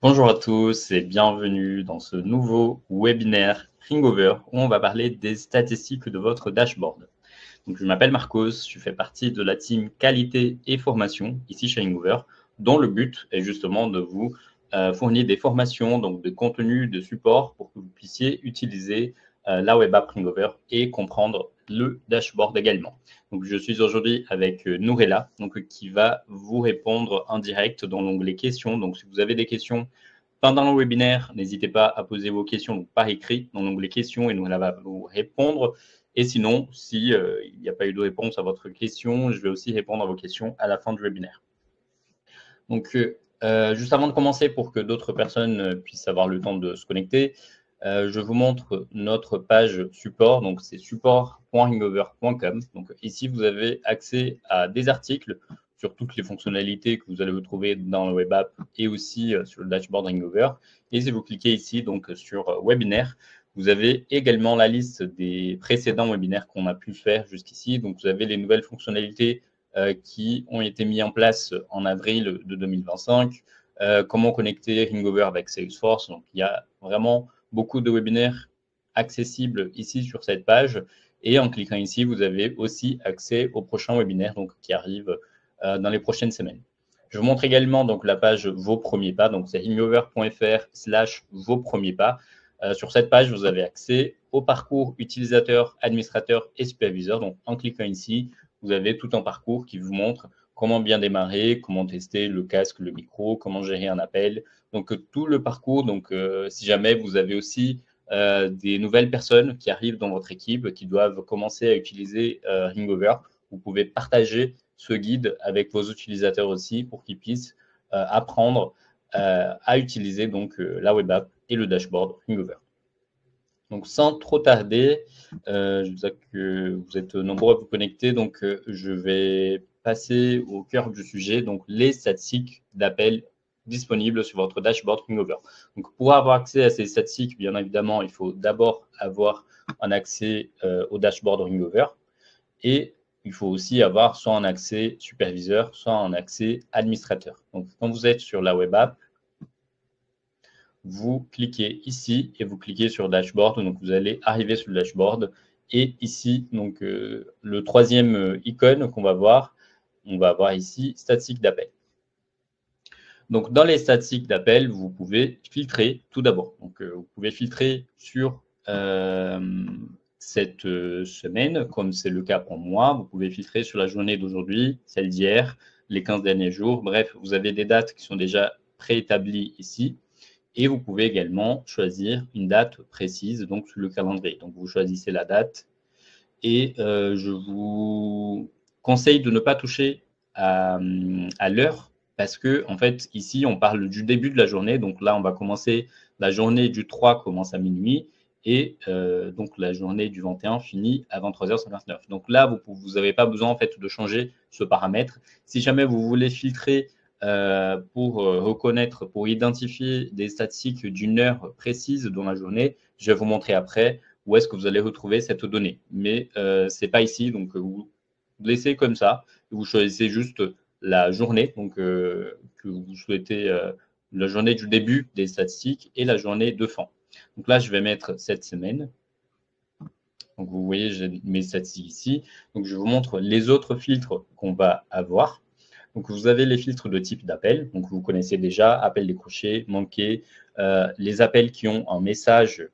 Bonjour à tous et bienvenue dans ce nouveau webinaire Ringover où on va parler des statistiques de votre dashboard. Donc, je m'appelle Marcos, je fais partie de la team qualité et formation ici chez Ringover, dont le but est justement de vous fournir des formations, donc de contenu, de support pour que vous puissiez utiliser la web app Ringover et comprendre le dashboard également. Donc, je suis aujourd'hui avec Nourella, qui va vous répondre en direct dans l'onglet questions. Donc, si vous avez des questions pendant le webinaire, n'hésitez pas à poser vos questions par écrit dans l'onglet questions et Nourella va vous répondre. Et sinon, si il n'y a pas eu de réponse à votre question, je vais aussi répondre à vos questions à la fin du webinaire. Donc, juste avant de commencer, pour que d'autres personnes puissent avoir le temps de se connecter, je vous montre notre page support. Donc, c'est support.ringover.com. Donc, ici, vous avez accès à des articles sur toutes les fonctionnalités que vous allez retrouver dans le web app et aussi sur le dashboard Ringover. Et si vous cliquez ici donc sur webinaire, vous avez également la liste des précédents webinaires qu'on a pu faire jusqu'ici. Donc, vous avez les nouvelles fonctionnalités qui ont été mis en place en avril de 2025. Comment connecter Ringover avec Salesforce. Donc, il y a vraiment beaucoup de webinaires accessibles ici sur cette page. Et en cliquant ici, vous avez aussi accès aux prochains webinaires donc, qui arrivent dans les prochaines semaines. Je vous montre également donc, la page Vos premiers pas. Donc, c'est ringover.fr/vos premiers pas. Sur cette page, vous avez accès au parcours utilisateur, administrateur et superviseur. Donc, en cliquant ici, vous avez tout un parcours qui vous montre comment bien démarrer, comment tester le casque, le micro, comment gérer un appel. Donc, tout le parcours. Donc, si jamais vous avez aussi des nouvelles personnes qui arrivent dans votre équipe, qui doivent commencer à utiliser Ringover, vous pouvez partager ce guide avec vos utilisateurs aussi pour qu'ils puissent apprendre à utiliser donc la web app et le dashboard Ringover. Donc, sans trop tarder, je sais que vous êtes nombreux à vous connecter, donc je vais passer au cœur du sujet, donc les statistiques d'appel disponibles sur votre dashboard Ringover. Donc, pour avoir accès à ces statistiques, bien évidemment, il faut d'abord avoir un accès au dashboard Ringover et il faut aussi avoir soit un accès superviseur, soit un accès administrateur. Donc, quand vous êtes sur la web app, vous cliquez ici et vous cliquez sur Dashboard. Donc, vous allez arriver sur le dashboard. Et ici, donc, le troisième icône qu'on va voir, on va avoir ici statistiques d'appel. Donc, dans les statistiques d'appel, vous pouvez filtrer tout d'abord. Donc, vous pouvez filtrer sur cette semaine, comme c'est le cas pour moi. Vous pouvez filtrer sur la journée d'aujourd'hui, celle d'hier, les 15 derniers jours. Bref, vous avez des dates qui sont déjà préétablies ici. Et vous pouvez également choisir une date précise, donc sur le calendrier. Donc, vous choisissez la date et je vous conseille de ne pas toucher à l'heure parce que, en fait, ici, on parle du début de la journée. Donc là, on va commencer, la journée du 3 commence à minuit et donc la journée du 21 finit à 23h59. Donc là, vous n'avez pas besoin, en fait, de changer ce paramètre. Si jamais vous voulez filtrer pour reconnaître, pour identifier des statistiques d'une heure précise dans la journée, je vais vous montrer après où est-ce que vous allez retrouver cette donnée. Mais ce n'est pas ici, donc vous laissez comme ça, vous choisissez juste la journée donc, que vous souhaitez, la journée du début des statistiques et la journée de fin. Donc là, je vais mettre cette semaine. Donc vous voyez, j'ai mes statistiques ici. Donc je vous montre les autres filtres qu'on va avoir. Donc vous avez les filtres de type d'appel. Donc vous connaissez déjà, appel décroché, manqué, les appels qui ont un message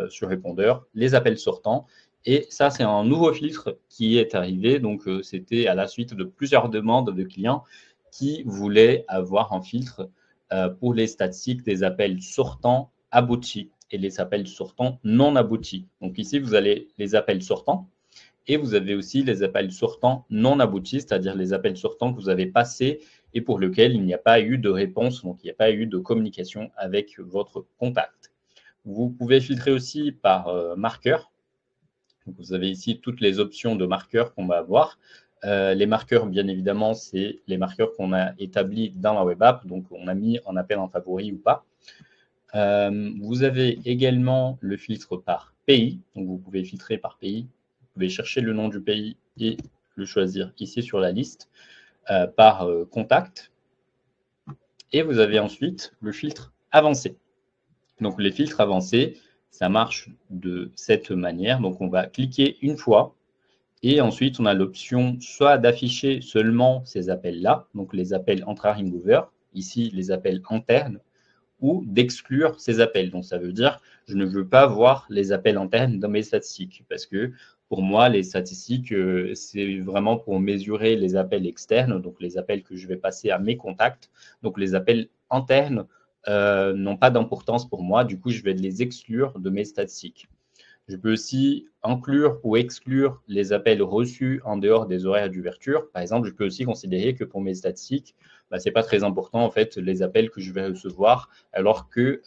sur répondeur, les appels sortants. Et ça, c'est un nouveau filtre qui est arrivé. Donc c'était à la suite de plusieurs demandes de clients qui voulaient avoir un filtre pour les statistiques des appels sortants aboutis et les appels sortants non aboutis. Donc ici, vous avez les appels sortants et vous avez aussi les appels sortants non aboutis, c'est-à-dire les appels sortants que vous avez passés et pour lesquels il n'y a pas eu de réponse, donc il n'y a pas eu de communication avec votre contact. Vous pouvez filtrer aussi par marqueur. Donc, vous avez ici toutes les options de marqueurs qu'on va avoir. Les marqueurs, bien évidemment, c'est les marqueurs qu'on a établis dans la web app, donc on a mis en appel en favori ou pas. Vous avez également le filtre par pays, donc vous pouvez filtrer par pays. Vous pouvez chercher le nom du pays et le choisir ici sur la liste par contact. Et vous avez ensuite le filtre avancé. Donc les filtres avancés, ça marche de cette manière. Donc on va cliquer une fois et ensuite on a l'option soit d'afficher seulement ces appels-là, donc les appels intra-ringover, ici les appels internes, ou d'exclure ces appels. Donc ça veut dire je ne veux pas voir les appels internes dans mes statistiques parce que pour moi, les statistiques, c'est vraiment pour mesurer les appels externes, donc les appels que je vais passer à mes contacts. Donc les appels internes n'ont pas d'importance pour moi, du coup, je vais les exclure de mes statistiques. Je peux aussi inclure ou exclure les appels reçus en dehors des horaires d'ouverture. Par exemple, je peux aussi considérer que pour mes statistiques, ce n'est pas très important en fait les appels que je vais recevoir alors que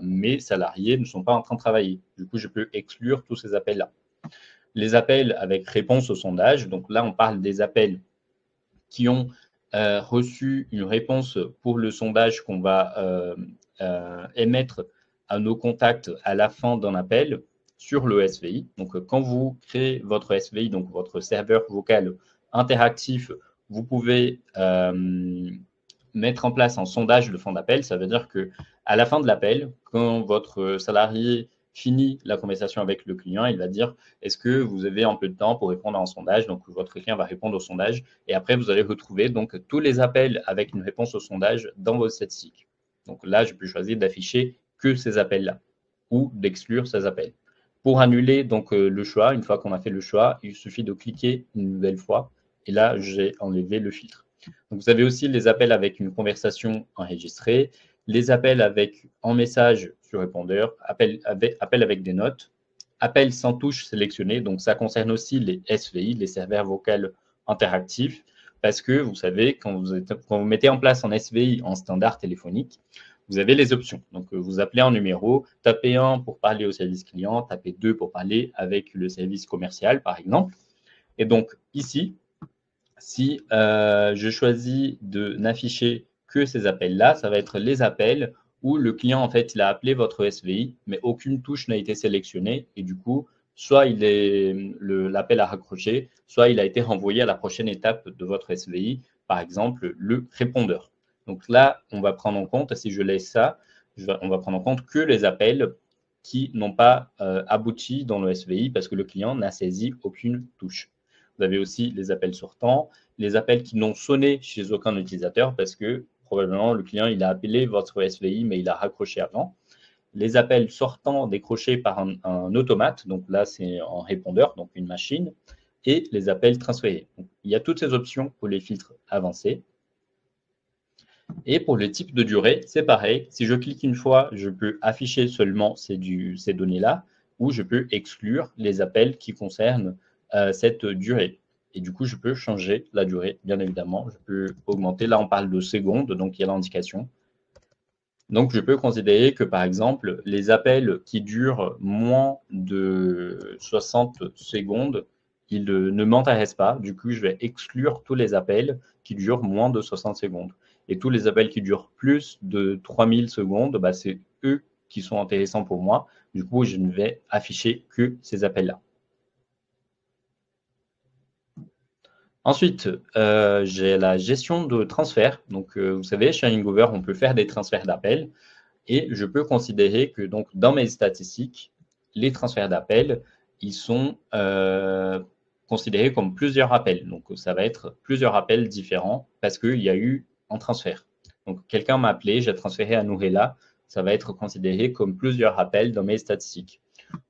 mes salariés ne sont pas en train de travailler. Du coup, je peux exclure tous ces appels-là. Les appels avec réponse au sondage, donc là, on parle des appels qui ont reçu une réponse pour le sondage qu'on va émettre à nos contacts à la fin d'un appel sur le SVI. Donc, quand vous créez votre SVI, donc votre serveur vocal interactif, vous pouvez mettre en place un sondage de fin d'appel. Ça veut dire que à la fin de l'appel, quand votre salarié finit la conversation avec le client, il va dire est-ce que vous avez un peu de temps pour répondre à un sondage? Donc, votre client va répondre au sondage et après, vous allez retrouver donc tous les appels avec une réponse au sondage dans vos statistiques. Donc là, je peux choisir d'afficher que ces appels-là ou d'exclure ces appels. Pour annuler donc le choix, une fois qu'on a fait le choix, il suffit de cliquer une nouvelle fois et là, j'ai enlevé le filtre. Donc, vous avez aussi les appels avec une conversation enregistrée, les appels avec un message sur répondeur, appels avec des notes, appels sans touche sélectionnée. Donc, ça concerne aussi les SVI, les serveurs vocaux interactifs, parce que vous savez, quand vous mettez en place un SVI en standard téléphonique, vous avez les options. Donc, vous appelez un numéro, tapez 1 pour parler au service client, tapez 2 pour parler avec le service commercial, par exemple. Et donc, ici, si je choisis de n'afficher que ces appels-là, ça va être les appels où le client, en fait, il a appelé votre SVI, mais aucune touche n'a été sélectionnée. Et du coup, soit l'appel a raccroché, soit il a été renvoyé à la prochaine étape de votre SVI, par exemple, le répondeur. Donc là, on va prendre en compte, si je laisse ça, on va prendre en compte que les appels qui n'ont pas abouti dans le SVI parce que le client n'a saisi aucune touche. Vous avez aussi les appels sortants, les appels qui n'ont sonné chez aucun utilisateur parce que probablement le client il a appelé votre SVI mais il a raccroché avant. Les appels sortants décrochés par un automate, donc là c'est un répondeur, donc une machine, et les appels transférés. Donc, il y a toutes ces options pour les filtres avancés. Et pour le type de durée, c'est pareil. Si je clique une fois, je peux afficher seulement ces données-là ou je peux exclure les appels qui concernent cette durée. Et du coup, je peux changer la durée, bien évidemment. Je peux augmenter. Là, on parle de secondes, donc il y a l'indication. Donc, je peux considérer que, par exemple, les appels qui durent moins de 60 secondes, ils ne m'intéressent pas. Du coup, je vais exclure tous les appels qui durent moins de 60 secondes. Et tous les appels qui durent plus de 3000 secondes, c'est eux qui sont intéressants pour moi. Du coup, je ne vais afficher que ces appels-là. Ensuite, j'ai la gestion de transfert. Donc, vous savez, chez Hangover, on peut faire des transferts d'appels. Et je peux considérer que donc, dans mes statistiques, les transferts d'appels, ils sont considérés comme plusieurs appels. Donc, ça va être plusieurs appels différents parce qu'il y a eu un transfert. Donc, quelqu'un m'a appelé, j'ai transféré à Nourella, ça va être considéré comme plusieurs appels dans mes statistiques.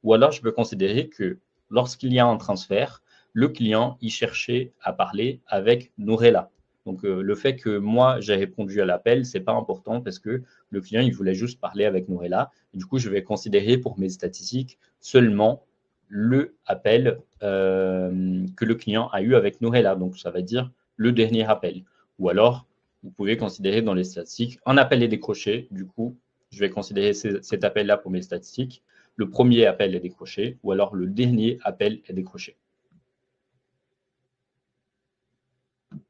Ou alors, je peux considérer que lorsqu'il y a un transfert, le client y cherchait à parler avec Nourella. Donc, le fait que moi, j'ai répondu à l'appel, ce n'est pas important parce que le client, il voulait juste parler avec Nourella. Du coup, je vais considérer pour mes statistiques seulement le appel que le client a eu avec Nourella. Donc, ça va dire le dernier appel. Ou alors, vous pouvez considérer dans les statistiques un appel est décroché. Du coup, je vais considérer cet appel-là pour mes statistiques. Le premier appel est décroché ou alors le dernier appel est décroché.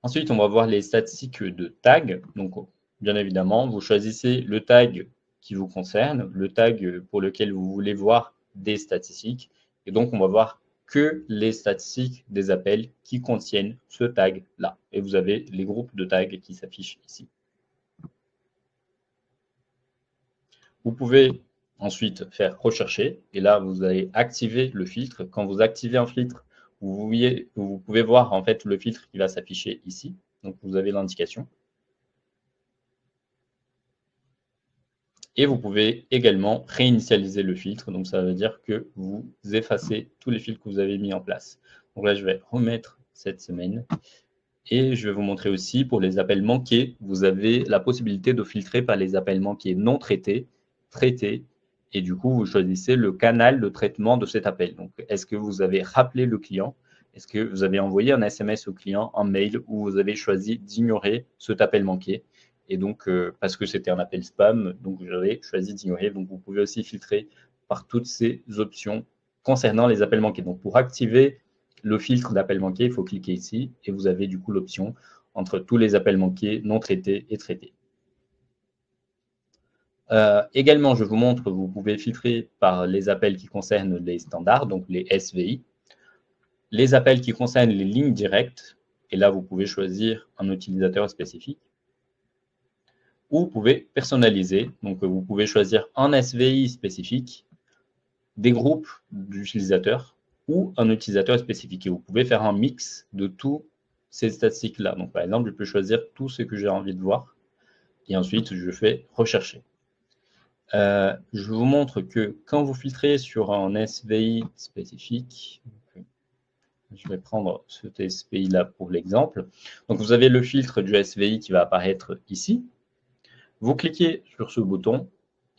Ensuite, on va voir les statistiques de tag. Donc, bien évidemment, vous choisissez le tag qui vous concerne, le tag pour lequel vous voulez voir des statistiques. Et donc, on va voir que les statistiques des appels qui contiennent ce tag-là. Et vous avez les groupes de tags qui s'affichent ici. Vous pouvez ensuite faire rechercher et là, vous allez activer le filtre. Quand vous activez un filtre, vous pouvez voir en fait le filtre qui va s'afficher ici. Donc, vous avez l'indication. Et vous pouvez également réinitialiser le filtre. Donc, ça veut dire que vous effacez tous les filtres que vous avez mis en place. Donc là, je vais remettre cette semaine. Et je vais vous montrer aussi pour les appels manqués, vous avez la possibilité de filtrer par les appels manqués non traités, traités. Et du coup, vous choisissez le canal de traitement de cet appel. Donc, est-ce que vous avez rappelé le client? Est-ce que vous avez envoyé un SMS au client, un mail, ou vous avez choisi d'ignorer cet appel manqué? Et donc, parce que c'était un appel spam, donc j'avais choisi d'ignorer. Donc, vous pouvez aussi filtrer par toutes ces options concernant les appels manqués. Donc, pour activer le filtre d'appel manqué, il faut cliquer ici et vous avez du coup l'option entre tous les appels manqués non traités et traités. Également, je vous montre, vous pouvez filtrer par les appels qui concernent les standards, donc les SVI, les appels qui concernent les lignes directes, et là, vous pouvez choisir un utilisateur spécifique, ou vous pouvez personnaliser, donc vous pouvez choisir un SVI spécifique, des groupes d'utilisateurs, ou un utilisateur spécifique. Et vous pouvez faire un mix de tous ces statistiques-là. Donc, par exemple, je peux choisir tout ce que j'ai envie de voir. Et ensuite, je fais rechercher. Je vous montre que quand vous filtrez sur un SVI spécifique, je vais prendre cet SVI-là pour l'exemple. Donc, vous avez le filtre du SVI qui va apparaître ici. Vous cliquez sur ce bouton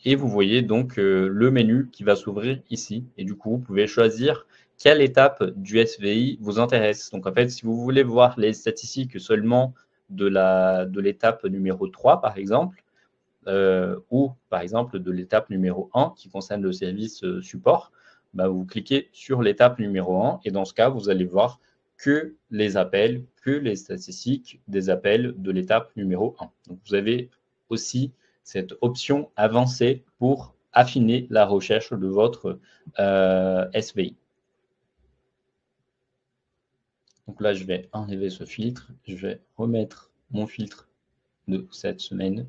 et vous voyez donc le menu qui va s'ouvrir ici. Et du coup, vous pouvez choisir quelle étape du SVI vous intéresse. Donc, en fait, si vous voulez voir les statistiques seulement de l'étape numéro 3, par exemple, ou par exemple de l'étape numéro 1 qui concerne le service support, bah, vous cliquez sur l'étape numéro 1 et dans ce cas, vous allez voir que les appels, que les statistiques des appels de l'étape numéro 1. Donc, vous avez aussi cette option avancée pour affiner la recherche de votre SVI. Donc là, je vais enlever ce filtre. Je vais remettre mon filtre de cette semaine.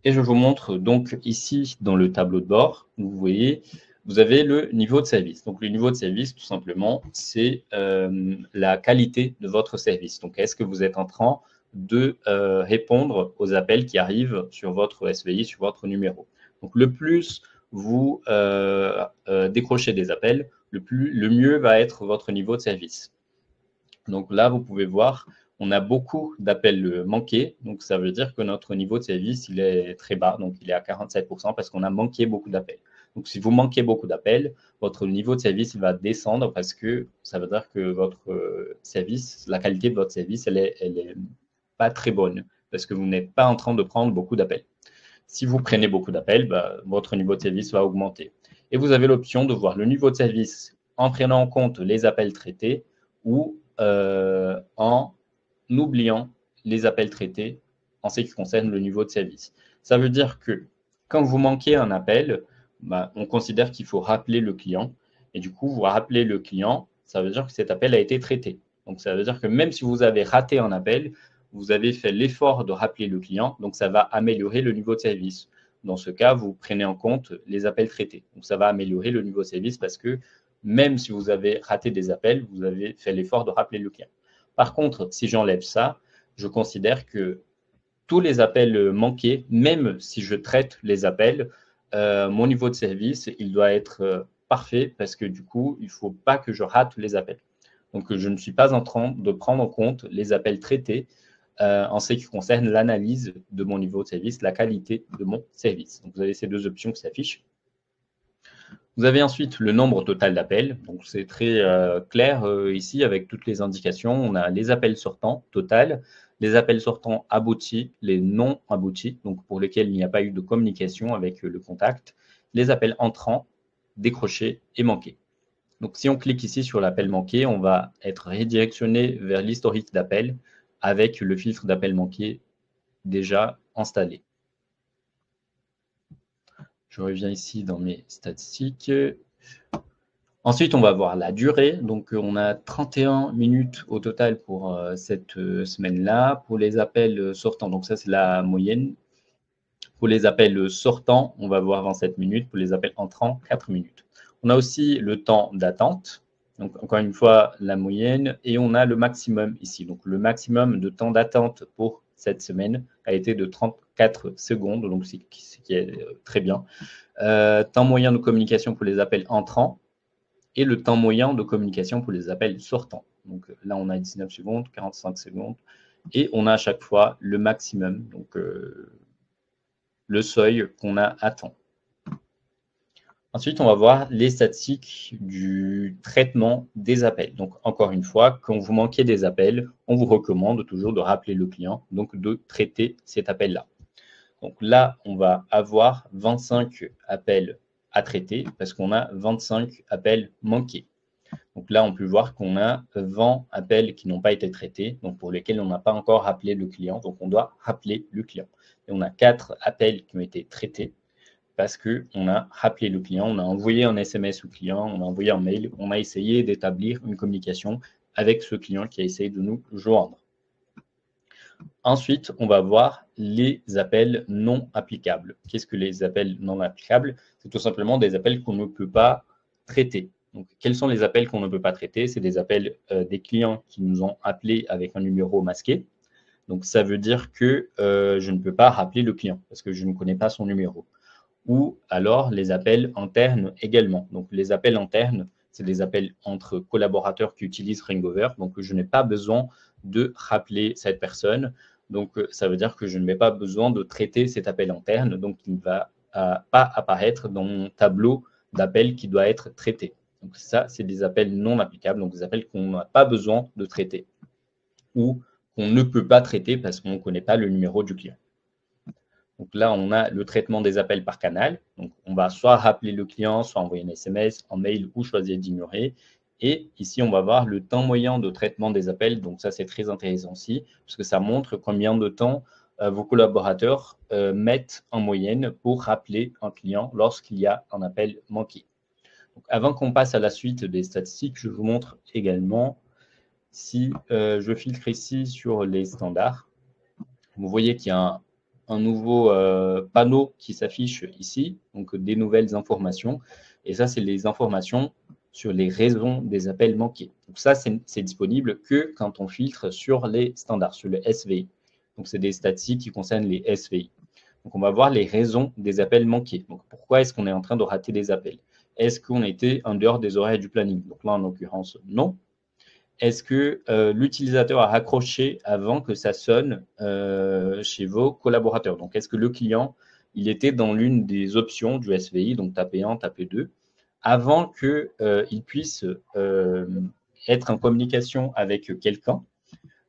Et je vous montre donc ici dans le tableau de bord, vous voyez, vous avez le niveau de service. Donc le niveau de service, tout simplement, c'est la qualité de votre service. Donc est-ce que vous êtes en train de répondre aux appels qui arrivent sur votre SVI, sur votre numéro. Donc le plus vous décrochez des appels, le mieux va être votre niveau de service. Donc là, vous pouvez voir, on a beaucoup d'appels manqués. Donc ça veut dire que notre niveau de service, il est très bas. Donc il est à 47% parce qu'on a manqué beaucoup d'appels. Donc si vous manquez beaucoup d'appels, votre niveau de service il va descendre parce que ça veut dire que votre service, la qualité de votre service, elle est pas très bonne parce que vous n'êtes pas en train de prendre beaucoup d'appels. Si vous prenez beaucoup d'appels, bah, votre niveau de service va augmenter. Et vous avez l'option de voir le niveau de service en prenant en compte les appels traités ou en oubliant les appels traités en ce qui concerne le niveau de service. Ça veut dire que quand vous manquez un appel, bah, on considère qu'il faut rappeler le client. Et du coup, vous rappelez le client, ça veut dire que cet appel a été traité. Donc, ça veut dire que même si vous avez raté un appel, vous avez fait l'effort de rappeler le client, donc ça va améliorer le niveau de service. Dans ce cas, vous prenez en compte les appels traités. Donc, ça va améliorer le niveau de service parce que même si vous avez raté des appels, vous avez fait l'effort de rappeler le client. Par contre, si j'enlève ça, je considère que tous les appels manqués, même si je traite les appels, mon niveau de service, il doit être parfait parce que du coup, il ne faut pas que je rate les appels. Donc, je ne suis pas en train de prendre en compte les appels traités en ce qui concerne l'analyse de mon niveau de service, la qualité de mon service. Donc, vous avez ces deux options qui s'affichent. Vous avez ensuite le nombre total d'appels. Donc, c'est très clair ici avec toutes les indications. On a les appels sortants total, les appels sortants aboutis, les non aboutis, donc pour lesquels il n'y a pas eu de communication avec le contact, les appels entrants, décrochés et manqués. Donc, si on clique ici sur l'appel manqué, on va être redirectionné vers l'historique d'appels avec le filtre d'appel manqué déjà installé. Je reviens ici dans mes statistiques. Ensuite, on va voir la durée. Donc, on a 31 minutes au total pour cette semaine-là. Pour les appels sortants, donc ça, c'est la moyenne. Pour les appels sortants, on va voir 27 minutes. Pour les appels entrants, 4 minutes. On a aussi le temps d'attente. Donc, encore une fois, la moyenne. Et on a le maximum ici. Donc, le maximum de temps d'attente pour cette semaine a été de 34 secondes. Donc, ce qui est très bien. Temps moyen de communication pour les appels entrants et le temps moyen de communication pour les appels sortants. Donc, là, on a 19 secondes, 45 secondes. Et on a à chaque fois le maximum. Donc, le seuil qu'on a atteint. Ensuite, on va voir les statistiques du traitement des appels. Donc, encore une fois, quand vous manquez des appels, on vous recommande toujours de rappeler le client, donc de traiter cet appel-là. Donc là, on va avoir 25 appels à traiter parce qu'on a 25 appels manqués. Donc là, on peut voir qu'on a 20 appels qui n'ont pas été traités, donc pour lesquels on n'a pas encore rappelé le client. Donc on doit rappeler le client. Et on a 4 appels qui ont été traités parce qu'on a rappelé le client, on a envoyé un SMS au client, on a envoyé un mail, on a essayé d'établir une communication avec ce client qui a essayé de nous joindre. Ensuite, on va voir les appels non applicables. Qu'est-ce que les appels non applicables? C'est tout simplement des appels qu'on ne peut pas traiter. Donc, quels sont les appels qu'on ne peut pas traiter? C'est des appels des clients qui nous ont appelés avec un numéro masqué. Donc, ça veut dire que je ne peux pas rappeler le client parce que je ne connais pas son numéro. Ou alors les appels internes également. Donc, les appels internes, c'est des appels entre collaborateurs qui utilisent Ringover. Donc, je n'ai pas besoin de rappeler cette personne. Donc, ça veut dire que je n'ai pas besoin de traiter cet appel interne. Donc, il ne va pas apparaître dans mon tableau d'appels qui doit être traité. Donc, ça, c'est des appels non applicables. Donc, des appels qu'on n'a pas besoin de traiter ou qu'on ne peut pas traiter parce qu'on ne connaît pas le numéro du client. Donc là, on a le traitement des appels par canal. Donc, on va soit rappeler le client, soit envoyer un SMS, un mail ou choisir d'ignorer. Et ici, on va voir le temps moyen de traitement des appels. Donc, ça, c'est très intéressant aussi, parce que ça montre combien de temps vos collaborateurs mettent en moyenne pour rappeler un client lorsqu'il y a un appel manqué. Donc, avant qu'on passe à la suite des statistiques, je vous montre également, si je filtre ici sur les standards, vous voyez qu'il y a un nouveau panneau qui s'affiche ici, donc des nouvelles informations. Et ça, c'est les informations sur les raisons des appels manqués. Donc ça, c'est disponible que quand on filtre sur les standards, sur le SVI. Donc c'est des statistiques qui concernent les SVI. Donc on va voir les raisons des appels manqués. Donc pourquoi est-ce qu'on est en train de rater des appels? Est-ce qu'on était en dehors des horaires du planning? Donc là, en l'occurrence, non. Est-ce que l'utilisateur a raccroché avant que ça sonne chez vos collaborateurs? Donc, est-ce que le client, il était dans l'une des options du SVI, donc taper 1, taper 2, avant qu'il puisse être en communication avec quelqu'un?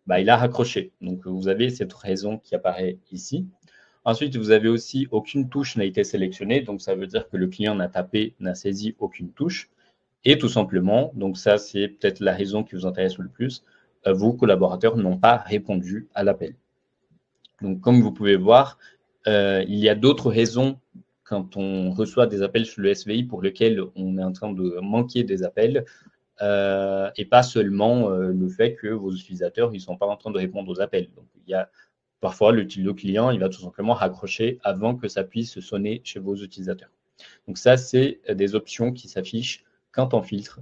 Bah, il a raccroché. Donc, vous avez cette raison qui apparaît ici. Ensuite, vous avez aussi aucune touche n'a été sélectionnée. Donc, ça veut dire que le client n'a saisi aucune touche. Et tout simplement, donc ça, c'est peut-être la raison qui vous intéresse le plus, vos collaborateurs n'ont pas répondu à l'appel. Donc, comme vous pouvez voir, il y a d'autres raisons quand on reçoit des appels sur le SVI pour lesquels on est en train de manquer des appels, et pas seulement le fait que vos utilisateurs ne sont pas en train de répondre aux appels. Donc, il y a parfois le client, il va tout simplement raccrocher avant que ça puisse sonner chez vos utilisateurs. Donc ça, c'est des options qui s'affichent quand on filtre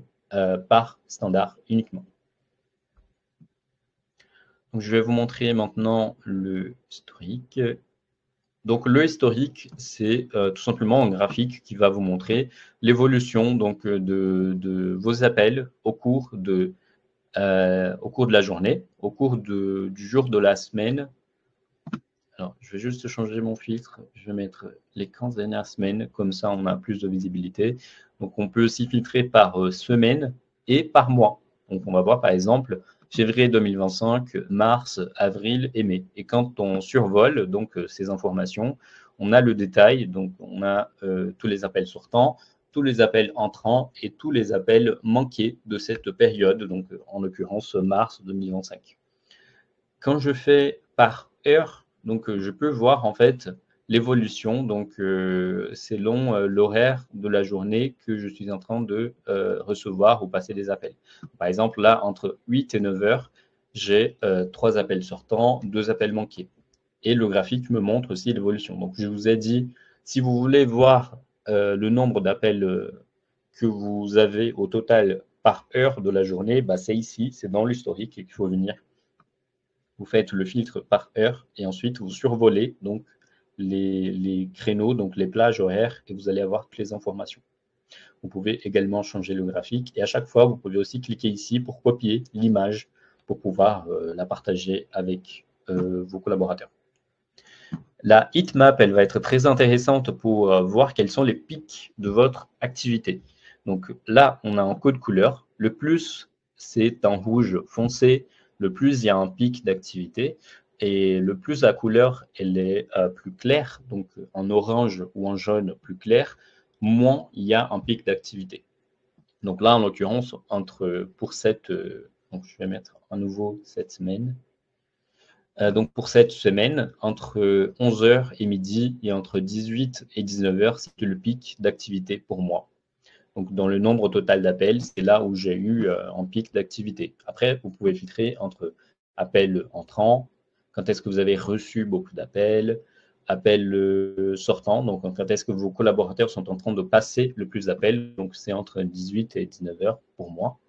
par standard uniquement. Donc, je vais vous montrer maintenant le historique. Donc, le historique, c'est tout simplement un graphique qui va vous montrer l'évolution de vos appels au cours de la journée, au cours du jour de la semaine. Alors, je vais juste changer mon filtre. Je vais mettre les 15 dernières semaines, comme ça on a plus de visibilité. Donc, on peut aussi filtrer par semaine et par mois. Donc, on va voir par exemple février 2025, mars, avril et mai. Et quand on survole donc ces informations, on a le détail. Donc, on a tous les appels sortants, tous les appels entrants et tous les appels manqués de cette période, donc en l'occurrence mars 2025. Quand je fais par heure, donc je peux voir en fait l'évolution, donc selon l'horaire de la journée que je suis en train de recevoir ou passer des appels. Par exemple, là, entre 8 et 9 heures, j'ai 3 appels sortants, 2 appels manqués. Et le graphique me montre aussi l'évolution. Donc, je vous ai dit, si vous voulez voir le nombre d'appels que vous avez au total par heure de la journée, bah, c'est ici, c'est dans l'historique qu'il faut venir. Vous faites le filtre par heure et ensuite vous survolez donc les créneaux, donc les plages horaires, et vous allez avoir toutes les informations. Vous pouvez également changer le graphique et à chaque fois, vous pouvez aussi cliquer ici pour copier l'image pour pouvoir la partager avec vos collaborateurs. La heatmap, elle va être très intéressante pour voir quels sont les pics de votre activité. Donc là, on a en code couleur. Le plus, c'est en rouge foncé. Le plus, il y a un pic d'activité. Et le plus la couleur, elle est plus claire, donc en orange ou en jaune plus clair, moins il y a un pic d'activité. Donc là, en l'occurrence, pour cette, donc je vais mettre à nouveau cette semaine. Donc pour cette semaine, entre 11h et midi et entre 18 et 19h, c'est le pic d'activité pour moi. Donc dans le nombre total d'appels, c'est là où j'ai eu un pic d'activité. Après, vous pouvez filtrer entre appels entrants, quand est-ce que vous avez reçu beaucoup d'appels, appels sortants, donc quand est-ce que vos collaborateurs sont en train de passer le plus d'appels, donc c'est entre 18 et 19h pour moi.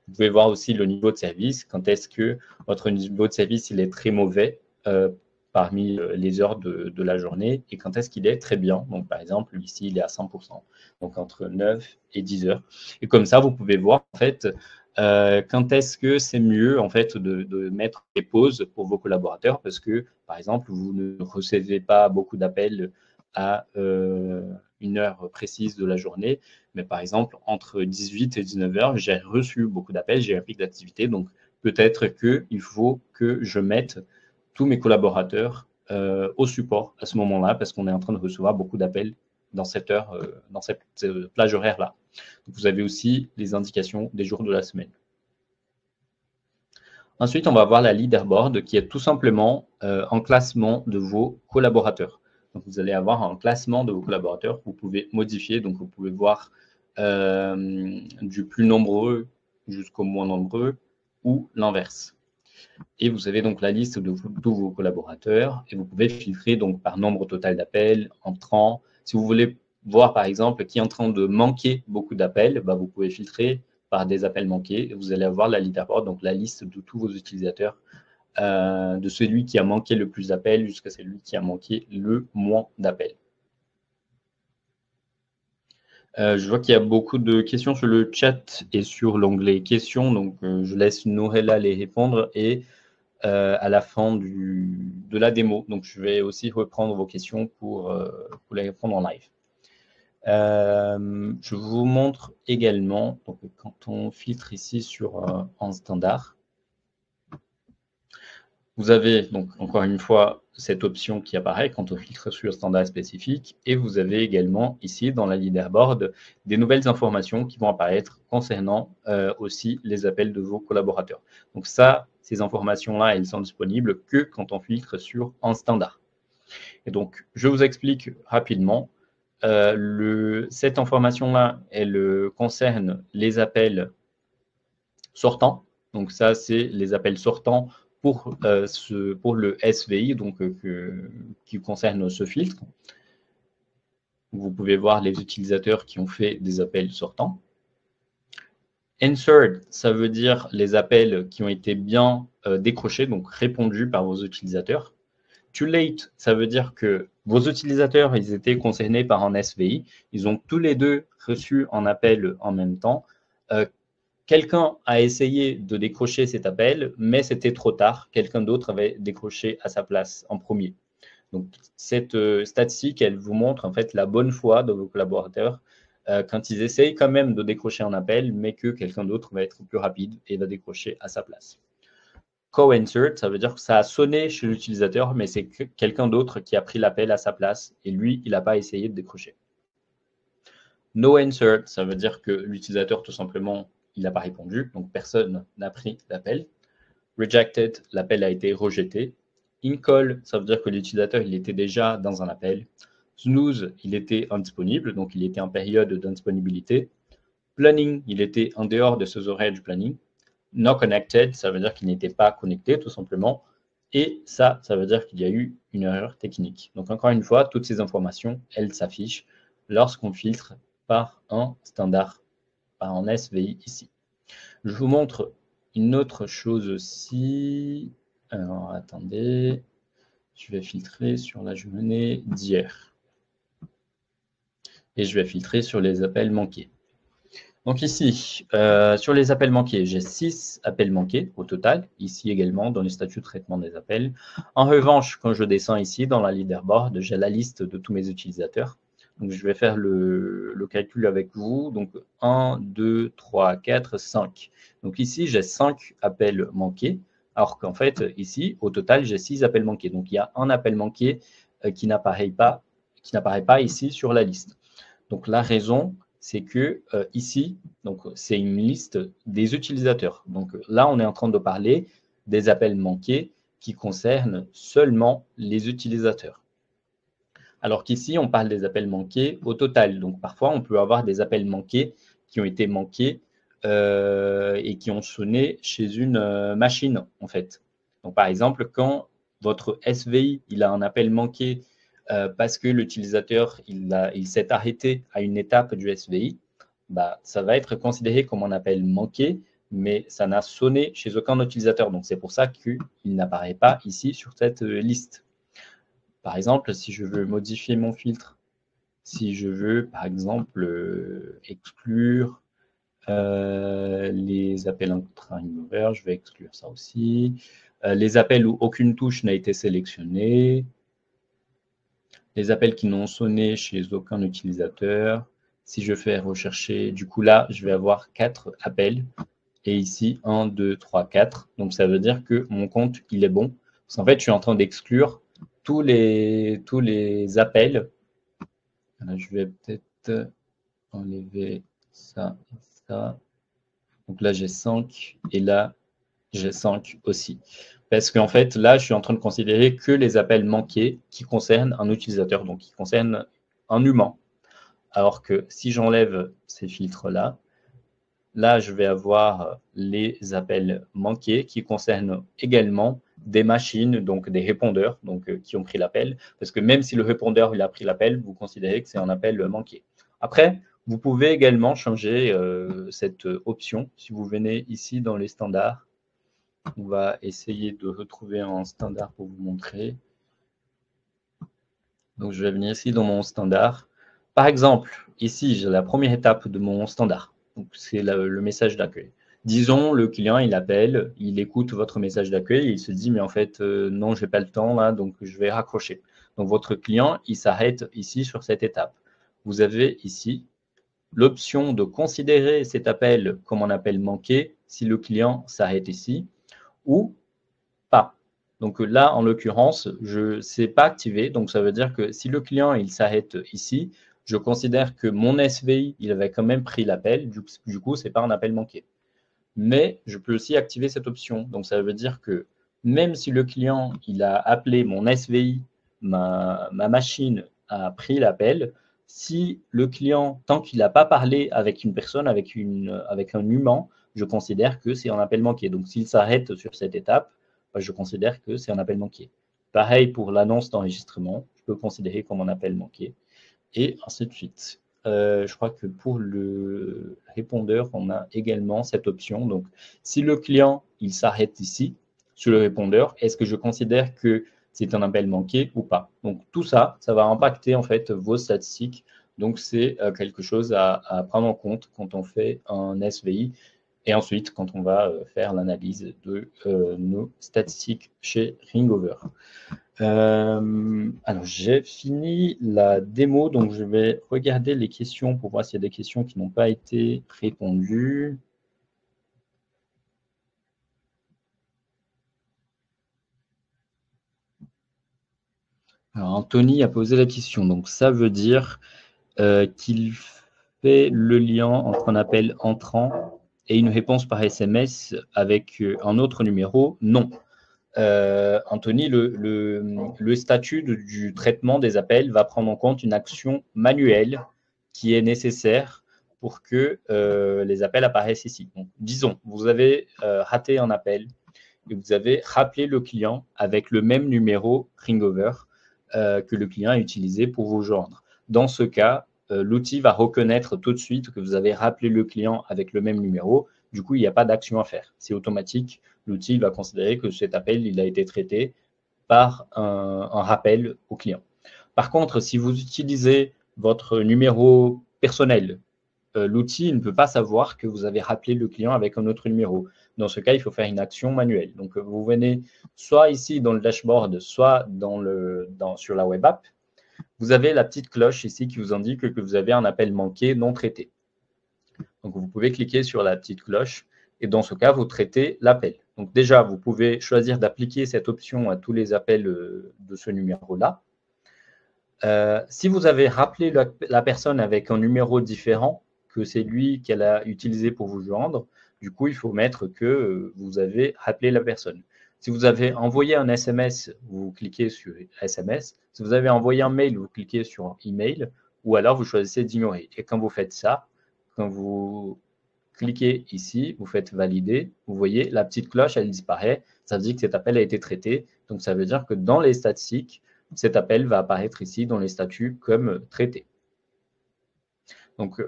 Vous pouvez voir aussi le niveau de service, quand est-ce que votre niveau de service il est très mauvais parmi les heures de la journée et quand est-ce qu'il est très bien. Donc, par exemple, ici, il est à 100%, donc entre 9 et 10 heures. Et comme ça, vous pouvez voir en fait quand est-ce que c'est mieux en fait de mettre des pauses pour vos collaborateurs parce que, par exemple, vous ne recevez pas beaucoup d'appels à une heure précise de la journée. Mais par exemple, entre 18 et 19 heures, j'ai reçu beaucoup d'appels, j'ai un pic d'activité. Donc, peut-être qu'il faut que je mette tous mes collaborateurs au support à ce moment-là parce qu'on est en train de recevoir beaucoup d'appels dans cette heure, dans cette plage horaire-là. Vous avez aussi les indications des jours de la semaine. Ensuite, on va voir la leaderboard qui est tout simplement un classement de vos collaborateurs. Donc, vous allez avoir un classement de vos collaborateurs que vous pouvez modifier. Donc, vous pouvez voir du plus nombreux jusqu'au moins nombreux ou l'inverse. Et vous avez donc la liste de tous vos collaborateurs et vous pouvez filtrer donc par nombre total d'appels, entrants. Si vous voulez voir par exemple qui est en train de manquer beaucoup d'appels, bah, vous pouvez filtrer par des appels manqués et vous allez avoir la leaderboard, donc la liste de tous vos utilisateurs, de celui qui a manqué le plus d'appels jusqu'à celui qui a manqué le moins d'appels. Je vois qu'il y a beaucoup de questions sur le chat et sur l'onglet questions, donc je laisse Noëlla les répondre et à la fin de la démo. Donc, je vais aussi reprendre vos questions pour les répondre en live. Je vous montre également, donc, quand on filtre ici sur en standard, vous avez donc encore une fois cette option qui apparaît quand on filtre sur standard spécifique et vous avez également ici dans la leaderboard des nouvelles informations qui vont apparaître concernant aussi les appels de vos collaborateurs. Donc ça, ces informations-là, elles sont disponibles que quand on filtre sur en standard. Et donc, je vous explique rapidement. Cette information-là, elle concerne les appels sortants. Donc ça, c'est les appels sortants pour le SVI, donc qui concerne ce filtre. Vous pouvez voir les utilisateurs qui ont fait des appels sortants. Answered, ça veut dire les appels qui ont été bien décrochés, donc répondus par vos utilisateurs. Too late, ça veut dire que vos utilisateurs, ils étaient concernés par un SVI. Ils ont tous les deux reçu un appel en même temps. Quelqu'un a essayé de décrocher cet appel, mais c'était trop tard. Quelqu'un d'autre avait décroché à sa place en premier. Donc, cette statistique, elle vous montre en fait la bonne foi de vos collaborateurs quand ils essayent quand même de décrocher un appel, mais que quelqu'un d'autre va être plus rapide et va décrocher à sa place. Co-answered, ça veut dire que ça a sonné chez l'utilisateur, mais c'est quelqu'un d'autre qui a pris l'appel à sa place et lui, il n'a pas essayé de décrocher. No answered, ça veut dire que l'utilisateur, tout simplement, il n'a pas répondu, donc personne n'a pris l'appel. Rejected, l'appel a été rejeté. In call, ça veut dire que l'utilisateur, il était déjà dans un appel. Snooze, il était indisponible, donc il était en période d'indisponibilité. Planning, il était en dehors de ses horaires du planning. Not connected, ça veut dire qu'il n'était pas connecté, tout simplement. Et ça veut dire qu'il y a eu une erreur technique. Donc, encore une fois, toutes ces informations, elles s'affichent lorsqu'on filtre par un standard, par un SVI ici. Je vous montre une autre chose aussi. Alors, attendez. Je vais filtrer sur la journée d'hier. Et je vais filtrer sur les appels manqués. Donc ici, sur les appels manqués, j'ai 6 appels manqués au total, ici également dans les statuts de traitement des appels. En revanche, quand je descends ici dans la leaderboard, j'ai la liste de tous mes utilisateurs. Donc je vais faire le calcul avec vous. Donc 1, 2, 3, 4, 5. Donc ici, j'ai 5 appels manqués, alors qu'en fait, ici, au total, j'ai 6 appels manqués. Donc il y a un appel manqué qui n'apparaît pas ici sur la liste. Donc la raison, c'est que ici, c'est une liste des utilisateurs. Donc là, on est en train de parler des appels manqués qui concernent seulement les utilisateurs. Alors qu'ici, on parle des appels manqués au total. Donc parfois, on peut avoir des appels manqués qui ont été manqués et qui ont sonné chez une machine, en fait. Donc par exemple, quand votre SVI il a un appel manqué parce que l'utilisateur il s'est arrêté à une étape du SVI, bah, ça va être considéré comme un appel manqué, mais ça n'a sonné chez aucun utilisateur. Donc c'est pour ça qu'il n'apparaît pas ici sur cette liste. Par exemple, si je veux modifier mon filtre, si je veux par exemple exclure les appels intra-remover, je vais exclure ça aussi. Les appels où aucune touche n'a été sélectionnée. Les appels qui n'ont sonné chez aucun utilisateur. Si je fais rechercher, du coup là, je vais avoir 4 appels. Et ici, 1, 2, 3, 4. Donc ça veut dire que mon compte, il est bon. Parce qu'en fait, je suis en train d'exclure tous les appels. Alors, je vais peut-être enlever ça et ça. Donc là, j'ai 5 et là, j'ai 5 aussi. Parce qu'en fait, là, je suis en train de considérer que les appels manqués qui concernent un utilisateur, donc qui concernent un humain. Alors que si j'enlève ces filtres-là, là, je vais avoir les appels manqués qui concernent également des machines, donc des répondeurs qui ont pris l'appel. Parce que même si le répondeur il a pris l'appel, vous considérez que c'est un appel manqué. Après, vous pouvez également changer cette option. Si vous venez ici dans les standards, on va essayer de retrouver un standard pour vous montrer. Donc, je vais venir ici dans mon standard. Par exemple, ici, j'ai la première étape de mon standard. C'est le message d'accueil. Disons, le client, il appelle, il écoute votre message d'accueil et il se dit, mais en fait, non, je n'ai pas le temps là, donc je vais raccrocher. Donc, votre client, il s'arrête ici sur cette étape. Vous avez ici l'option de considérer cet appel comme un appel manqué si le client s'arrête ici ou pas. Donc là, en l'occurrence, je sais pas activé. Donc ça veut dire que si le client il s'arrête ici, je considère que mon SVI il avait quand même pris l'appel. Du coup, c'est pas un appel manqué. Mais je peux aussi activer cette option. Donc ça veut dire que même si le client il a appelé mon SVI, ma machine a pris l'appel, si le client, tant qu'il n'a pas parlé avec une personne, avec un humain, je considère que c'est un appel manqué. Donc s'il s'arrête sur cette étape, je considère que c'est un appel manqué. Pareil pour l'annonce d'enregistrement, je peux considérer comme un appel manqué, et ainsi de suite. Je crois que pour le répondeur, on a également cette option. Donc, si le client il s'arrête ici, sur le répondeur, est-ce que je considère que c'est un appel manqué ou pas? Donc, tout ça, ça va impacter en fait vos statistiques. Donc, c'est quelque chose à prendre en compte quand on fait un SVI. Et ensuite, quand on va faire l'analyse de nos statistiques chez Ringover. Alors, j'ai fini la démo, donc je vais regarder les questions pour voir s'il y a des questions qui n'ont pas été répondues. Alors, Anthony a posé la question, donc ça veut dire qu'il fait le lien entre un appel entrant et une réponse par SMS avec un autre numéro? Non. Anthony, le statut du traitement des appels va prendre en compte une action manuelle qui est nécessaire pour que les appels apparaissent ici. Donc, disons, vous avez raté un appel et vous avez rappelé le client avec le même numéro Ringover que le client a utilisé pour vous joindre. Dans ce cas, l'outil va reconnaître tout de suite que vous avez rappelé le client avec le même numéro. Du coup, il n'y a pas d'action à faire. C'est automatique. L'outil va considérer que cet appel il a été traité par un rappel au client. Par contre, si vous utilisez votre numéro personnel, l'outil ne peut pas savoir que vous avez rappelé le client avec un autre numéro. Dans ce cas, il faut faire une action manuelle. Donc, vous venez soit ici dans le dashboard, soit sur la web app. Vous avez la petite cloche ici qui vous indique que vous avez un appel manqué non traité. Donc, vous pouvez cliquer sur la petite cloche et dans ce cas, vous traitez l'appel. Donc, déjà, vous pouvez choisir d'appliquer cette option à tous les appels de ce numéro-là. Si vous avez rappelé la personne avec un numéro différent que c'est lui qu'elle a utilisé pour vous joindre, du coup, il faut mettre que vous avez rappelé la personne. Si vous avez envoyé un SMS, vous cliquez sur SMS. Si vous avez envoyé un mail, vous cliquez sur email ou alors vous choisissez d'ignorer. Et quand vous faites ça, quand vous cliquez ici, vous faites valider, vous voyez la petite cloche, elle disparaît. Ça veut dire que cet appel a été traité. Donc, ça veut dire que dans les statistiques, cet appel va apparaître ici dans les statuts comme traité. Donc,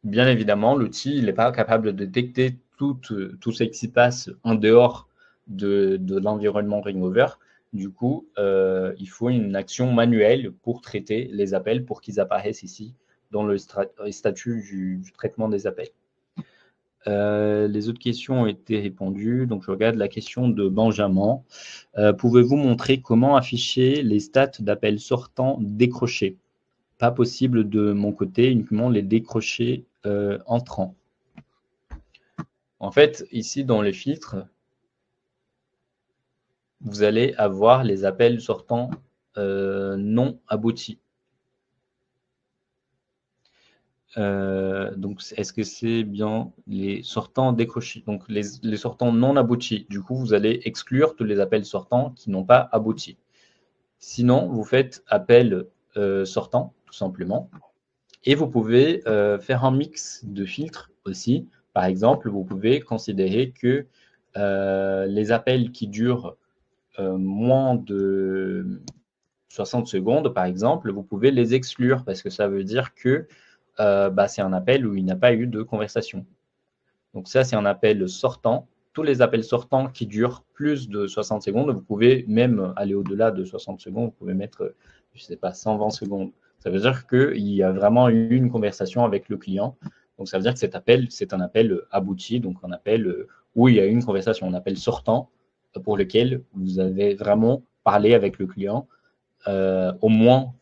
bien évidemment, l'outil n'est pas capable de détecter tout ce qui s'y passe en dehors de l'environnement Ringover. Du coup, il faut une action manuelle pour traiter les appels pour qu'ils apparaissent ici dans le statut du traitement des appels. Les autres questions ont été répondues. Donc, je regarde la question de Benjamin. Pouvez-vous montrer comment afficher les stats d'appels sortants décrochés? Pas possible de mon côté, uniquement les décrochés entrants. En fait, ici, dans les filtres, vous allez avoir les appels sortants non aboutis. Donc, est-ce que c'est bien les sortants décrochés? Donc, les sortants non aboutis. Du coup, vous allez exclure tous les appels sortants qui n'ont pas abouti. Sinon, vous faites appel sortant, tout simplement. Et vous pouvez faire un mix de filtres aussi. Par exemple, vous pouvez considérer que les appels qui durent moins de 60 secondes, par exemple, vous pouvez les exclure parce que ça veut dire que c'est un appel où il n'y a pas eu de conversation. Donc ça, c'est un appel sortant. Tous les appels sortants qui durent plus de 60 secondes, vous pouvez même aller au-delà de 60 secondes, vous pouvez mettre, je ne sais pas, 120 secondes. Ça veut dire qu'il y a vraiment eu une conversation avec le client. Donc ça veut dire que cet appel, c'est un appel abouti, donc un appel où il y a eu une conversation, un appel sortant pour lequel vous avez vraiment parlé avec le client au moins